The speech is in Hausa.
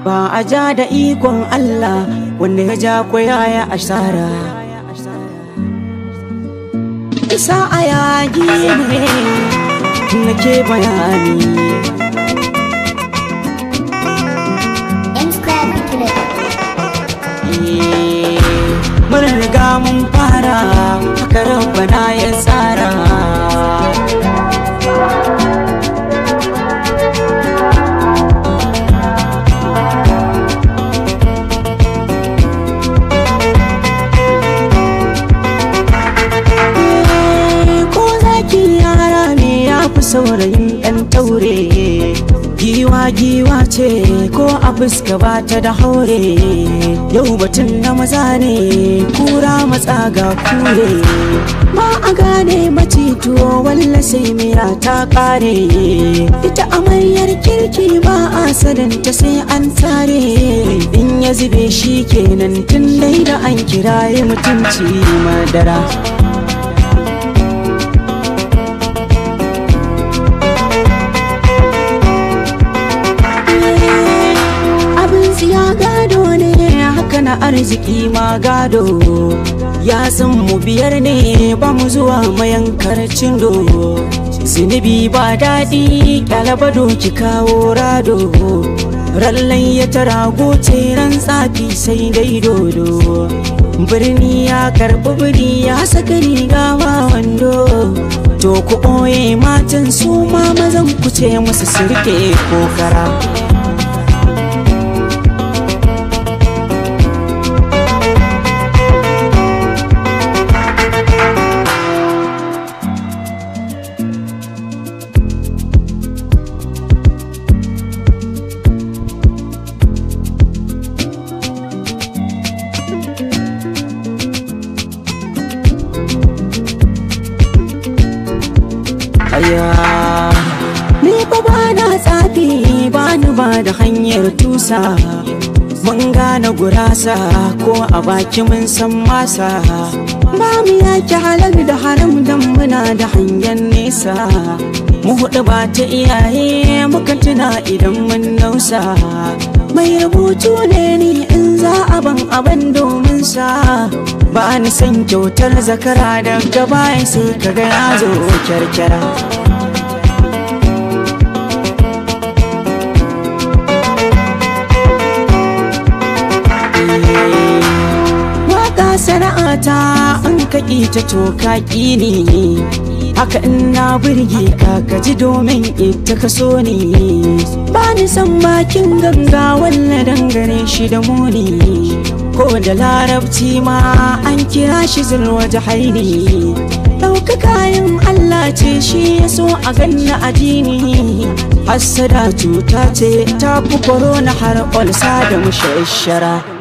ba a ja da ikon Allah wanda ya ja ko yaya asara. Isah ayagi ne nake bayani. Mun riga mun fara haka rabbana ya tsara. Saurayin ɗan taure giwa ce ko a fuska ba ta da haure. Yau batun na maza ne kura matsa ga kure. Ma a gane macituwo walla sai miya ta ƙare. Ita amaryar kirki ba a sadanta sai an tare. In ya zube shi kenan tun dai da an kiraye mutunci madara. Ya gado ne haka na arziki ma gado. Ya san mu biyar ne ba mu zuwa mayankar cindo. Zunubi ba daɗi ƙyalaba doki kawo rado. Rallan ya tara goce ran tsafi sai dai dodo. Birni ya karɓi biri ya saka riga ma wando. To ku ɓoye matan su ma mazan ku ce musu sirke kokara. Ni fa ba na tsafi ba ni ba da hanyar tusa. Mun gane gurasa ko a baki mun san masa. Ba mu yaki halal da haram dan muna da hangen nesa. Mu huɗu ba ta iyaye muka tuna idan mun nausa. Mai rubutu ne ni in za a ban aban domin sa. Ba ni san kyautar zakara daga baya sai kaga ya zo kyarkyara. Sana'ata an kaƙi ta toka ne. Haka ina burge ka ji domin ita ka so ne. Ba ni san bakin ganga walla dangane shi da muni. Ko da larabci ma an kira shi zulwaje haini. Ɗauka kayan Allah ce shi ya so a ganna addini. Hassada cuta ce ta fi korona har olsa da mushashara.